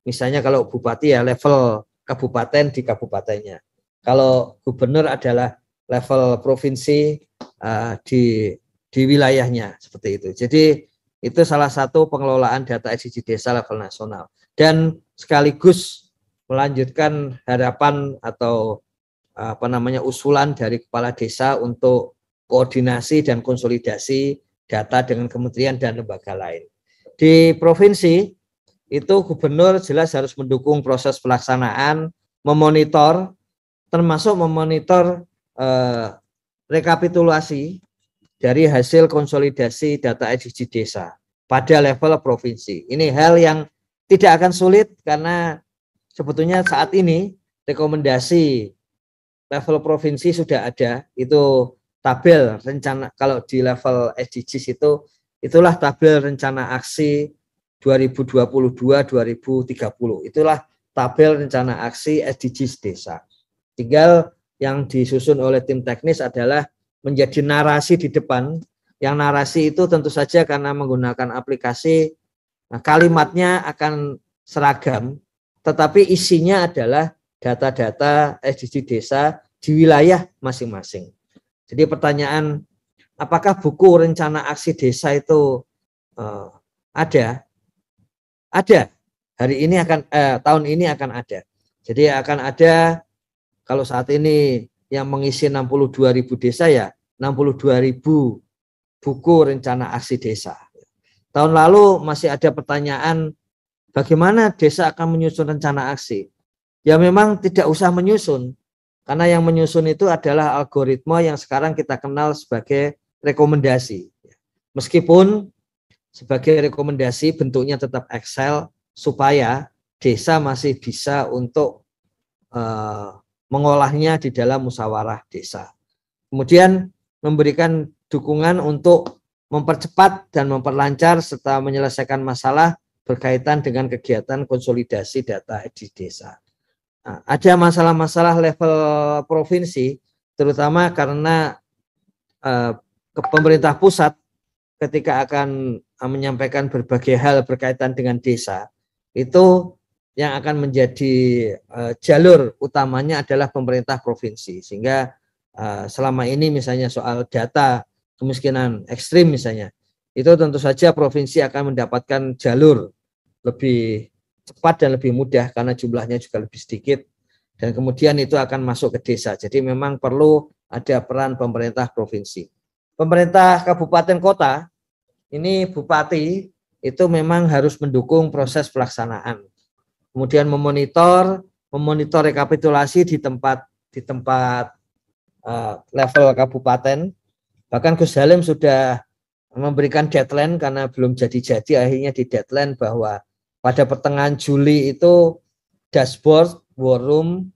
Misalnya kalau bupati ya level kabupaten di kabupatennya. Kalau gubernur adalah level provinsi di wilayahnya, seperti itu. Jadi itu salah satu pengelolaan data SDG Desa level nasional, dan sekaligus melanjutkan harapan atau usulan dari kepala desa untuk koordinasi dan konsolidasi data dengan kementerian dan lembaga lain. Di provinsi itu gubernur jelas harus mendukung proses pelaksanaan, memonitor, termasuk memonitor rekapitulasi dari hasil konsolidasi data SDGs desa pada level provinsi. Ini hal yang tidak akan sulit karena sebetulnya saat ini rekomendasi level provinsi sudah ada, itu tabel rencana. Kalau di level SDGs itulah tabel rencana aksi 2022-2030. Itulah tabel rencana aksi SDGs desa. Tinggal yang disusun oleh tim teknis adalah menjadi narasi di depan. Yang narasi itu tentu saja karena menggunakan aplikasi, kalimatnya akan seragam, tetapi isinya adalah data-data SDGs desa di wilayah masing-masing. Jadi pertanyaan, apakah buku rencana aksi desa itu ada? Ada. Hari ini tahun ini akan ada. Jadi akan ada, kalau saat ini yang mengisi 62.000 desa ya 62.000 buku rencana aksi desa. Tahun lalu masih ada pertanyaan bagaimana desa akan menyusun rencana aksi. Ya memang tidak usah menyusun, karena yang menyusun itu adalah algoritma yang sekarang kita kenal sebagai rekomendasi. Meskipun sebagai rekomendasi bentuknya tetap Excel, supaya desa masih bisa untuk mengolahnya di dalam musyawarah desa. Kemudian memberikan dukungan untuk mempercepat dan memperlancar serta menyelesaikan masalah berkaitan dengan kegiatan konsolidasi data di desa. Nah, ada masalah-masalah level provinsi, terutama karena pemerintah pusat ketika akan menyampaikan berbagai hal berkaitan dengan desa, itu yang akan menjadi jalur utamanya adalah pemerintah provinsi. Sehingga selama ini misalnya soal data kemiskinan ekstrim misalnya, itu tentu saja provinsi akan mendapatkan jalur lebih cepat dan lebih mudah karena jumlahnya juga lebih sedikit, dan kemudian itu akan masuk ke desa. Jadi memang perlu ada peran pemerintah provinsi. Pemerintah kabupaten kota, ini bupati itu memang harus mendukung proses pelaksanaan. Kemudian memonitor rekapitulasi di tempat level kabupaten. Bahkan Gus Halim sudah memberikan deadline karena belum jadi-jadi, akhirnya di deadline bahwa pada pertengahan Juli itu dashboard war room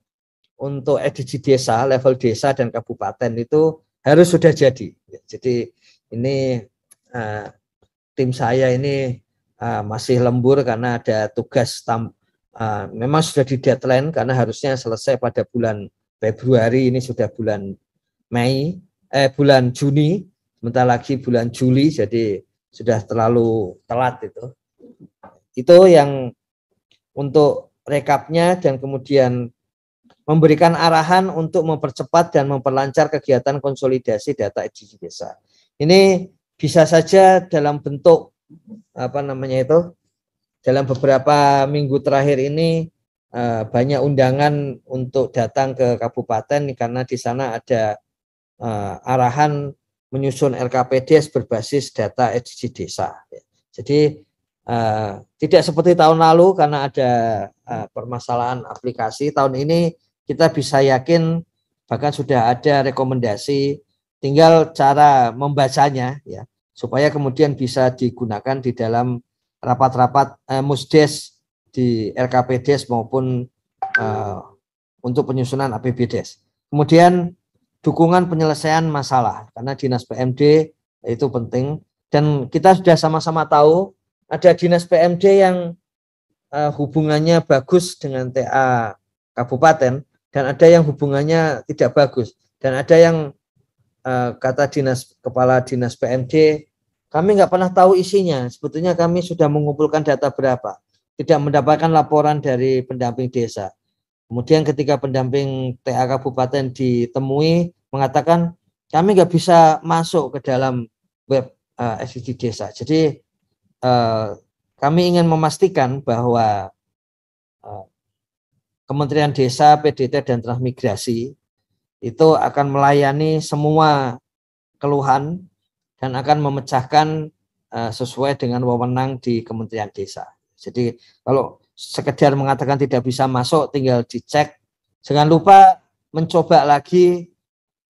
untuk SDGs desa, level desa dan kabupaten itu harus sudah jadi. Jadi ini tim saya ini masih lembur karena ada tugas memang sudah di deadline karena harusnya selesai pada bulan Februari, ini sudah bulan bulan Juni, sebentar lagi bulan Juli, jadi sudah terlalu telat itu. Itu yang untuk rekapnya, dan kemudian memberikan arahan untuk mempercepat dan memperlancar kegiatan konsolidasi data SDGs desa. Ini bisa saja dalam bentuk dalam beberapa minggu terakhir ini banyak undangan untuk datang ke kabupaten karena di sana ada arahan menyusun RKPDes berbasis data SDGs desa. Jadi tidak seperti tahun lalu karena ada permasalahan aplikasi. Tahun ini kita bisa yakin bahkan sudah ada rekomendasi, tinggal cara membacanya ya, supaya kemudian bisa digunakan di dalam rapat-rapat musdes di RKPDes maupun untuk penyusunan APBDes. Kemudian dukungan penyelesaian masalah, karena dinas PMD itu penting, dan kita sudah sama-sama tahu ada dinas PMD yang hubungannya bagus dengan TA kabupaten, dan ada yang hubungannya tidak bagus, dan ada yang kata kepala dinas PMD, kami nggak pernah tahu isinya, sebetulnya kami sudah mengumpulkan data berapa, tidak mendapatkan laporan dari pendamping desa. Kemudian ketika pendamping TA kabupaten ditemui, mengatakan kami nggak bisa masuk ke dalam web SDGs desa. Jadi kami ingin memastikan bahwa Kementerian Desa, PDT dan Transmigrasi itu akan melayani semua keluhan dan akan memecahkan sesuai dengan wewenang di Kementerian Desa. Jadi kalau sekedar mengatakan tidak bisa masuk, tinggal dicek. Jangan lupa mencoba lagi,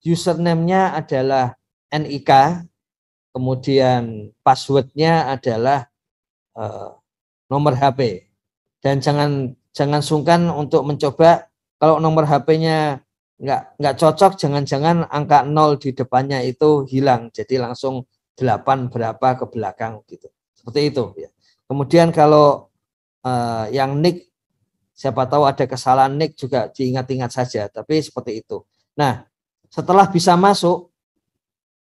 username-nya adalah NIK, kemudian password-nya adalah nomor HP. Dan jangan sungkan untuk mencoba. Kalau nomor HP-nya nggak cocok, jangan-jangan angka 0 di depannya itu hilang, jadi langsung 8 berapa ke belakang gitu. Seperti itu ya. Kemudian kalau yang nick, siapa tahu ada kesalahan nick juga diingat-ingat saja, tapi seperti itu. Nah, setelah bisa masuk,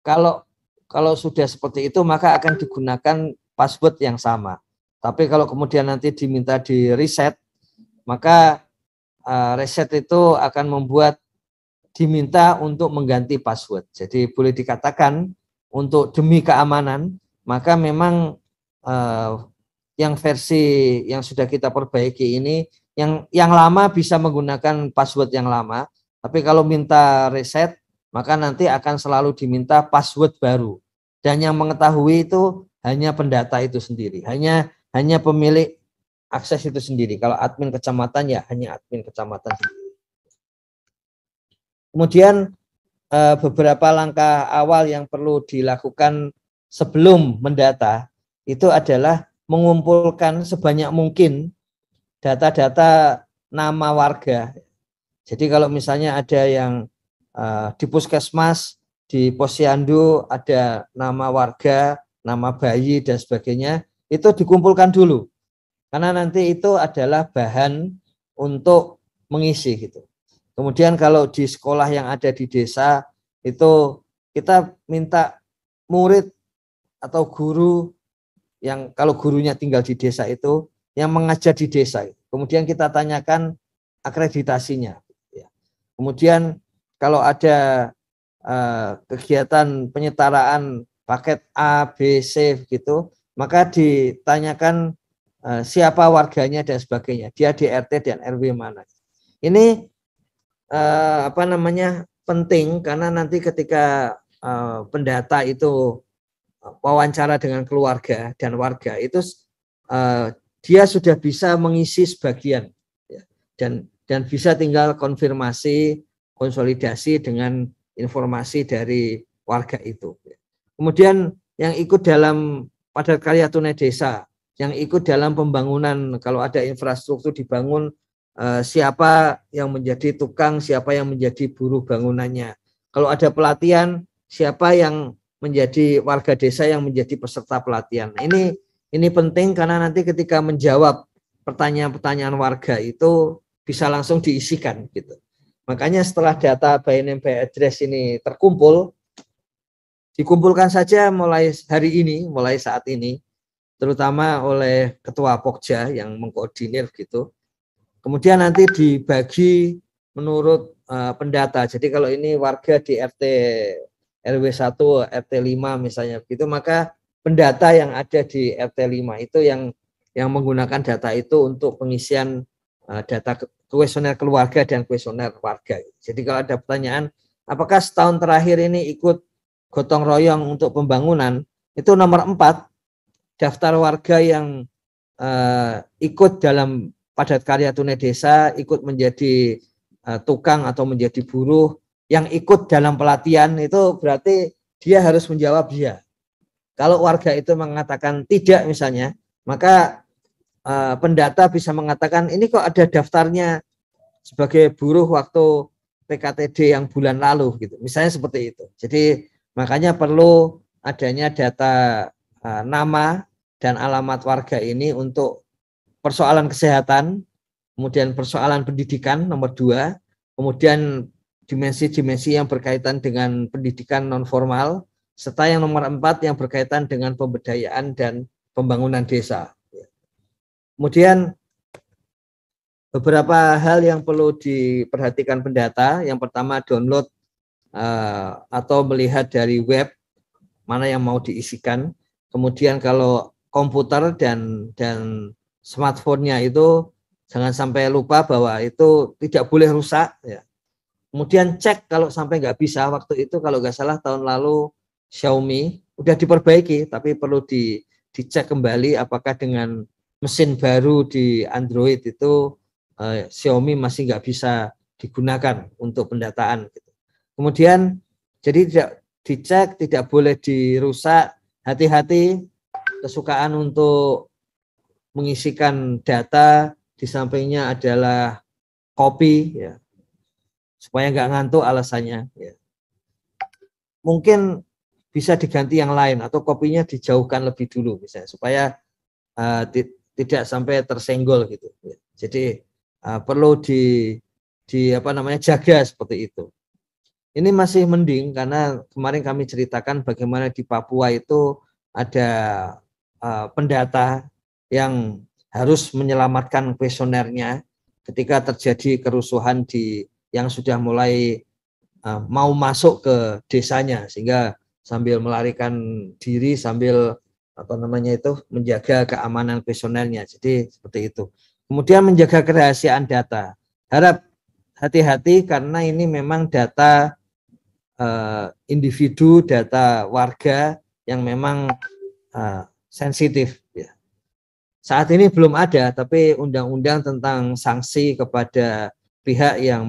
kalau sudah seperti itu maka akan digunakan password yang sama. Tapi kalau kemudian nanti diminta di reset, maka reset itu akan membuat diminta untuk mengganti password. Jadi boleh dikatakan untuk demi keamanan, maka memang yang versi yang sudah kita perbaiki ini, yang lama bisa menggunakan password yang lama, tapi kalau minta reset, maka nanti akan selalu diminta password baru. Dan yang mengetahui itu hanya pendata itu sendiri, hanya pemilik akses itu sendiri. Kalau admin kecamatan ya hanya admin kecamatan sendiri. Kemudian beberapa langkah awal yang perlu dilakukan sebelum mendata itu adalah mengumpulkan sebanyak mungkin data-data nama warga. Jadi kalau misalnya ada yang di puskesmas, di posyandu ada nama warga, nama bayi dan sebagainya, itu dikumpulkan dulu. Karena nanti itu adalah bahan untuk mengisi gitu. Kemudian kalau di sekolah yang ada di desa itu kita minta murid atau guru yang kalau gurunya tinggal di desa itu yang mengajar di desa. Kemudian kita tanyakan akreditasinya. Kemudian kalau ada kegiatan penyetaraan paket A, B, C gitu, maka ditanyakan siapa warganya dan sebagainya. Dia di RT dan RW mana. Ini penting karena nanti ketika pendata itu wawancara dengan keluarga dan warga itu dia sudah bisa mengisi sebagian ya, dan bisa tinggal konfirmasi, konsolidasi dengan informasi dari warga itu. Kemudian yang ikut dalam padat karya tunai desa, yang ikut dalam pembangunan, kalau ada infrastruktur dibangun, siapa yang menjadi tukang, siapa yang menjadi buruh bangunannya. Kalau ada pelatihan, siapa yang menjadi warga desa yang menjadi peserta pelatihan. Ini penting karena nanti ketika menjawab pertanyaan-pertanyaan warga itu bisa langsung diisikan gitu. Makanya setelah data by name by address ini terkumpul, dikumpulkan saja mulai hari ini, mulai saat ini, terutama oleh Ketua Pokja yang mengkoordinir gitu. Kemudian nanti dibagi menurut pendata. Jadi kalau ini warga di RT RW 1, RT 5 misalnya begitu, maka pendata yang ada di RT 5 itu yang menggunakan data itu untuk pengisian data kuesioner keluarga dan kuesioner warga. Jadi kalau ada pertanyaan, apakah setahun terakhir ini ikut gotong royong untuk pembangunan, itu nomor 4, daftar warga yang ikut dalam padat karya tunai desa, ikut menjadi tukang atau menjadi buruh, yang ikut dalam pelatihan itu berarti dia harus menjawab ya. Kalau warga itu mengatakan tidak misalnya, maka pendata bisa mengatakan ini kok ada daftarnya sebagai buruh waktu PKTD yang bulan lalu gitu. Misalnya seperti itu. Jadi makanya perlu adanya data nama dan alamat warga ini untuk persoalan kesehatan, kemudian persoalan pendidikan nomor 2, kemudian dimensi-dimensi yang berkaitan dengan pendidikan non formal, serta yang nomor 4 yang berkaitan dengan pemberdayaan dan pembangunan desa. Kemudian beberapa hal yang perlu diperhatikan pendata. Yang pertama, download atau melihat dari web mana yang mau diisikan. Kemudian kalau komputer dan smartphone-nya itu jangan sampai lupa bahwa itu tidak boleh rusak ya. Kemudian cek kalau sampai nggak bisa, waktu itu kalau nggak salah tahun lalu Xiaomi udah diperbaiki, tapi perlu dicek kembali apakah dengan mesin baru di Android itu Xiaomi masih nggak bisa digunakan untuk pendataan. Kemudian jadi tidak dicek, tidak boleh dirusak, hati-hati kesukaan untuk mengisikan data, di sampingnya adalah kopi, ya, supaya nggak ngantuk alasannya. Ya. Mungkin bisa diganti yang lain atau kopinya dijauhkan lebih dulu, misalnya, supaya tidak sampai tersenggol gitu. Ya. Jadi perlu jaga seperti itu. Ini masih mending karena kemarin kami ceritakan bagaimana di Papua itu ada pendata yang harus menyelamatkan kuesionernya ketika terjadi kerusuhan yang sudah mulai mau masuk ke desanya, sehingga sambil melarikan diri sambil menjaga keamanan kuesionernya. Jadi seperti itu. Kemudian menjaga kerahasiaan data. Harap hati-hati karena ini memang data individu, data warga yang memang sensitif. Ya. Saat ini belum ada, tapi undang-undang tentang sanksi kepada pihak yang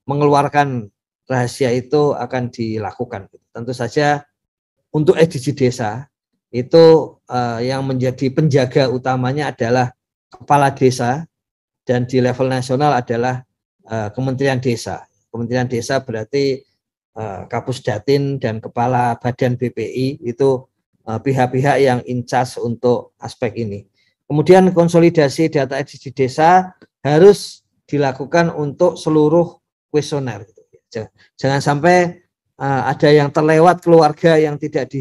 mengeluarkan rahasia itu akan dilakukan. Tentu saja untuk SDG desa itu yang menjadi penjaga utamanya adalah kepala desa, dan di level nasional adalah Kementerian Desa. Kementerian Desa berarti Kapus Datin dan Kepala Badan BPI itu pihak-pihak yang in charge untuk aspek ini. Kemudian konsolidasi data SDG desa harus dilakukan untuk seluruh kuesioner. Jangan sampai ada yang terlewat keluarga yang tidak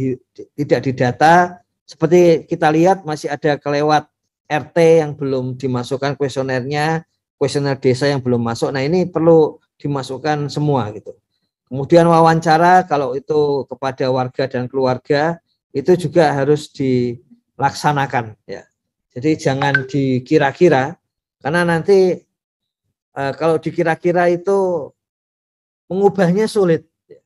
didata. Seperti kita lihat masih ada kelewat RT yang belum dimasukkan kuesionernya, kuesioner desa yang belum masuk. Nah ini perlu dimasukkan semua gitu. Kemudian wawancara kalau itu kepada warga dan keluarga itu juga harus dilaksanakan ya. Jadi jangan dikira-kira, karena nanti kalau dikira-kira itu mengubahnya sulit. Ya.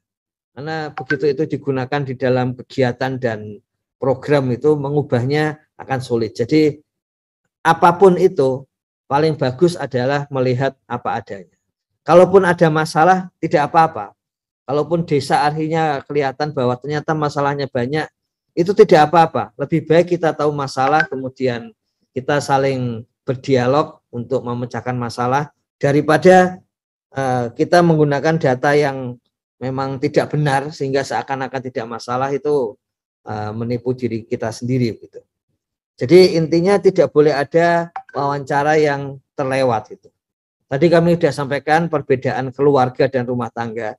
Karena begitu itu digunakan di dalam kegiatan dan program itu mengubahnya akan sulit. Jadi apapun itu paling bagus adalah melihat apa adanya. Kalaupun ada masalah tidak apa-apa. Kalaupun desa akhirnya kelihatan bahwa ternyata masalahnya banyak, itu tidak apa-apa. Lebih baik kita tahu masalah, kemudian kita saling berdialog untuk memecahkan masalah, daripada kita menggunakan data yang memang tidak benar, sehingga seakan-akan tidak masalah, itu menipu diri kita sendiri. Gitu. Jadi intinya tidak boleh ada wawancara yang terlewat. Gitu. Tadi kami sudah sampaikan perbedaan keluarga dan rumah tangga.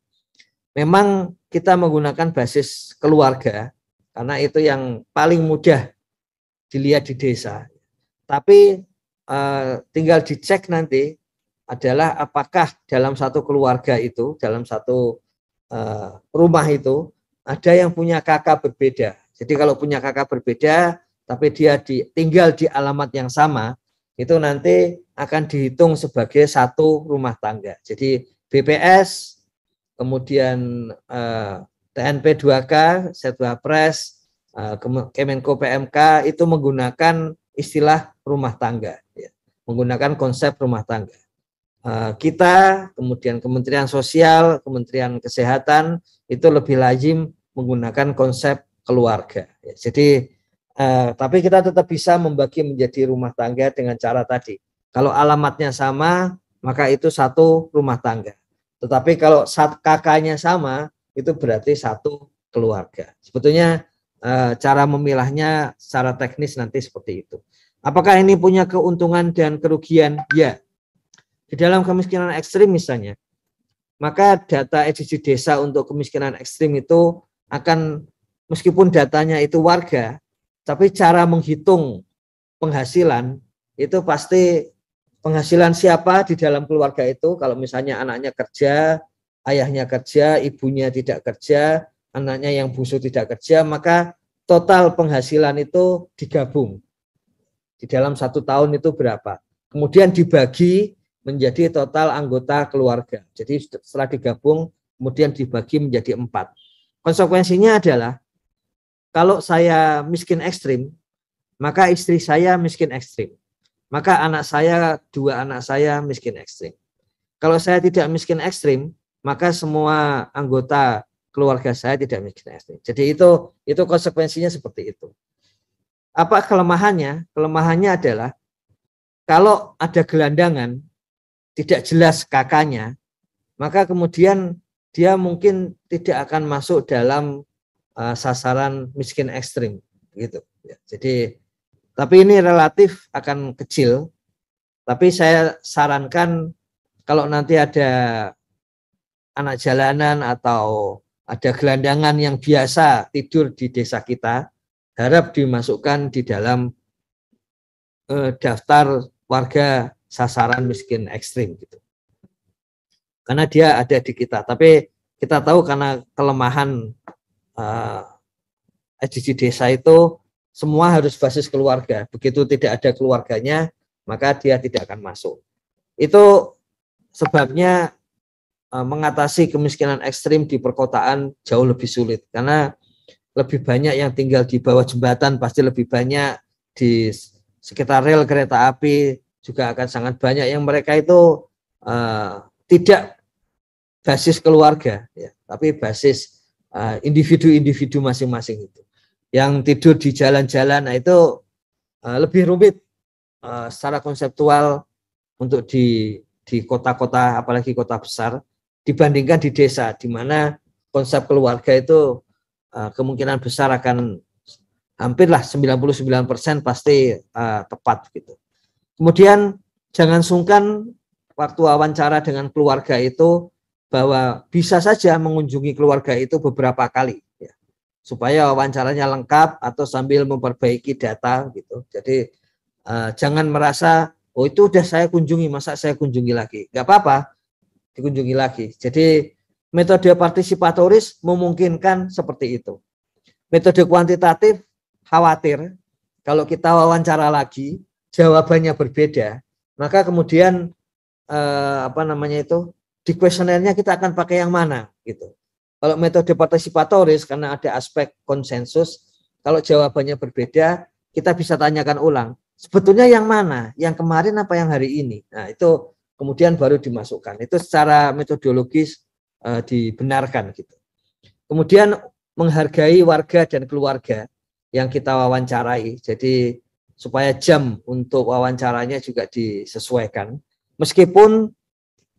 Memang kita menggunakan basis keluarga karena itu yang paling mudah dilihat di desa. Tapi tinggal dicek nanti adalah apakah dalam satu keluarga itu, dalam satu rumah itu ada yang punya kakak berbeda. Jadi kalau punya kakak berbeda tapi dia tinggal di alamat yang sama, itu nanti akan dihitung sebagai satu rumah tangga. Jadi BPS, kemudian TNP 2K, Setwapres, Kemenko PMK itu menggunakan istilah rumah tangga, ya. Menggunakan konsep rumah tangga. Kita, kemudian Kementerian Sosial, Kementerian Kesehatan itu lebih lazim menggunakan konsep keluarga. Ya. Jadi, tapi kita tetap bisa membagi menjadi rumah tangga dengan cara tadi. Kalau alamatnya sama, maka itu satu rumah tangga. Tetapi kalau kakaknya sama, itu berarti satu keluarga. Sebetulnya cara memilahnya secara teknis nanti seperti itu. Apakah ini punya keuntungan dan kerugian? Ya. Di dalam kemiskinan ekstrim misalnya, maka data SDG desa untuk kemiskinan ekstrim itu akan, meskipun datanya itu warga, tapi cara menghitung penghasilan itu pasti penghasilan siapa di dalam keluarga itu. Kalau misalnya anaknya kerja, ayahnya kerja, ibunya tidak kerja, anaknya yang bungsu tidak kerja, maka total penghasilan itu digabung. Di dalam 1 tahun itu berapa. Kemudian dibagi menjadi total anggota keluarga. Jadi setelah digabung kemudian dibagi menjadi 4. Konsekuensinya adalah kalau saya miskin ekstrim, maka istri saya miskin ekstrim. Maka anak saya, 2 anak saya miskin ekstrim. Kalau saya tidak miskin ekstrim, maka semua anggota keluarga saya tidak miskin ekstrim. Jadi itu konsekuensinya seperti itu. Apa kelemahannya? Kelemahannya adalah kalau ada gelandangan, tidak jelas kakaknya, maka kemudian dia mungkin tidak akan masuk dalam sasaran miskin ekstrim, gitu. Ya, jadi, tapi ini relatif akan kecil. Tapi saya sarankan kalau nanti ada anak jalanan atau ada gelandangan yang biasa tidur di desa kita, harap dimasukkan di dalam daftar warga sasaran miskin ekstrim gitu. Karena dia ada di kita. Tapi kita tahu karena kelemahan SDG desa itu semua harus basis keluarga. Begitu tidak ada keluarganya, maka dia tidak akan masuk. Itu sebabnya mengatasi kemiskinan ekstrim di perkotaan jauh lebih sulit. Karena lebih banyak yang tinggal di bawah jembatan, pasti lebih banyak di sekitar rel kereta api, juga akan sangat banyak yang mereka itu tidak basis keluarga, ya, tapi basis individu-individu masing-masing itu. Yang tidur di jalan-jalan, nah itu lebih rumit secara konseptual untuk di kota-kota, apalagi kota besar, dibandingkan di desa, di mana konsep keluarga itu kemungkinan besar akan hampirlah 99% pasti tepat gitu. Kemudian jangan sungkan waktu wawancara dengan keluarga itu bahwa bisa saja mengunjungi keluarga itu beberapa kali, ya, supaya wawancaranya lengkap atau sambil memperbaiki data gitu. Jadi jangan merasa oh itu udah saya kunjungi, masa saya kunjungi lagi? Gak apa-apa, dikunjungi lagi. Jadi metode partisipatoris memungkinkan seperti itu. Metode kuantitatif khawatir kalau kita wawancara lagi jawabannya berbeda, maka kemudian di kuesionernya kita akan pakai yang mana gitu. Kalau metode partisipatoris karena ada aspek konsensus, kalau jawabannya berbeda kita bisa tanyakan ulang. Sebetulnya yang mana? Yang kemarin apa yang hari ini? Nah, itu kemudian baru dimasukkan. Itu secara metodologis dibenarkan gitu. Kemudian menghargai warga dan keluarga yang kita wawancarai. Jadi supaya jam untuk wawancaranya juga disesuaikan. Meskipun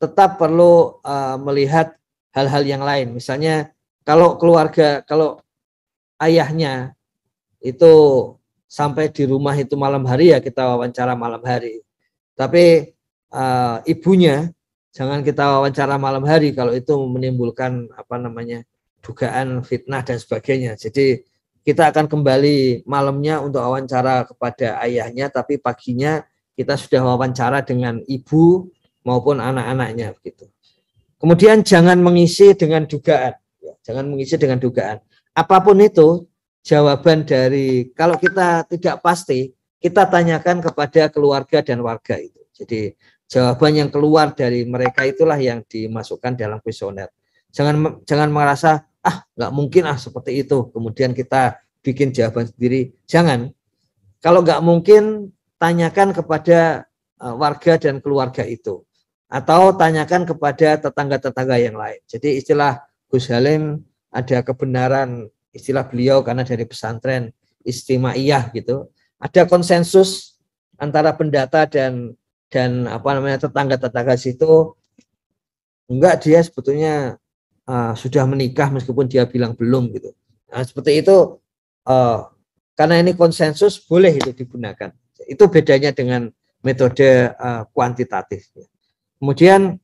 tetap perlu melihat hal-hal yang lain. Misalnya kalau keluarga, kalau ayahnya itu sampai di rumah itu malam hari, ya kita wawancara malam hari. Tapi ibunya jangan kita wawancara malam hari kalau itu menimbulkan dugaan fitnah dan sebagainya. Jadi kita akan kembali malamnya untuk wawancara kepada ayahnya, tapi paginya kita sudah wawancara dengan ibu maupun anak-anaknya begitu. Kemudian jangan mengisi dengan dugaan, ya, jangan mengisi dengan dugaan. Apapun itu jawaban dari, kalau kita tidak pasti, kita tanyakan kepada keluarga dan warga itu. Jadi jawaban yang keluar dari mereka itulah yang dimasukkan dalam kuesioner. Jangan merasa nggak mungkin seperti itu, kemudian kita bikin jawaban sendiri. Jangan. Kalau nggak mungkin, tanyakan kepada warga dan keluarga itu, atau tanyakan kepada tetangga-tetangga yang lain. Jadi istilah Gus Halim ada kebenaran, istilah beliau karena dari pesantren istimaiyah gitu. Ada konsensus antara pendata dan tetangga-tetangga situ. Enggak, dia sebetulnya sudah menikah meskipun dia bilang belum gitu. Nah, seperti itu karena ini konsensus boleh itu digunakan. Itu bedanya dengan metode kuantitatif. Kemudian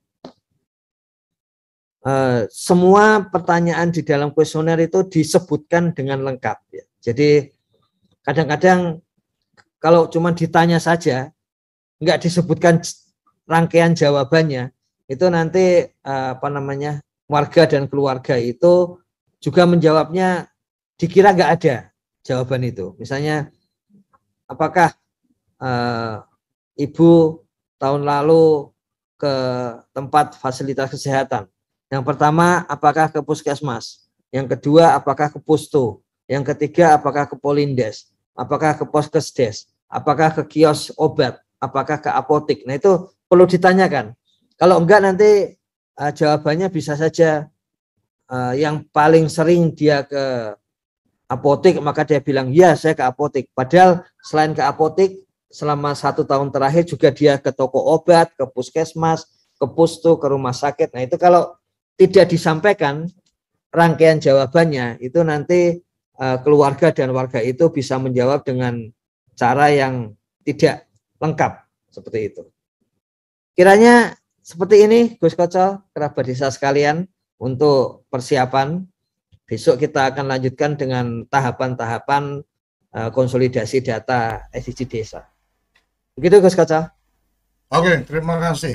semua pertanyaan di dalam kuesioner itu disebutkan dengan lengkap. Ya. Jadi kadang-kadang kalau cuma ditanya saja, nggak disebutkan rangkaian jawabannya, itu nanti warga dan keluarga itu juga menjawabnya dikira nggak ada jawaban itu. Misalnya, apakah ibu tahun lalu ke tempat fasilitas kesehatan. Yang pertama, apakah ke puskesmas? Yang kedua, apakah ke pustu? Yang ketiga, apakah ke polindes? Apakah ke poskesdes? Apakah ke kios obat? Apakah ke apotik? Nah, itu perlu ditanyakan. Kalau enggak nanti jawabannya bisa saja yang paling sering dia ke apotik, maka dia bilang, ya saya ke apotik. Padahal selain ke apotik, selama 1 tahun terakhir juga dia ke toko obat, ke puskesmas, ke pustu, ke rumah sakit. Nah, itu kalau tidak disampaikan rangkaian jawabannya, itu nanti keluarga dan warga itu bisa menjawab dengan cara yang tidak lengkap, seperti itu. Kiranya seperti ini, Gus Koco, kerabat desa sekalian, untuk persiapan. Besok kita akan lanjutkan dengan tahapan-tahapan konsolidasi data SDG desa. Begitu, Gus Koco. Oke, terima kasih.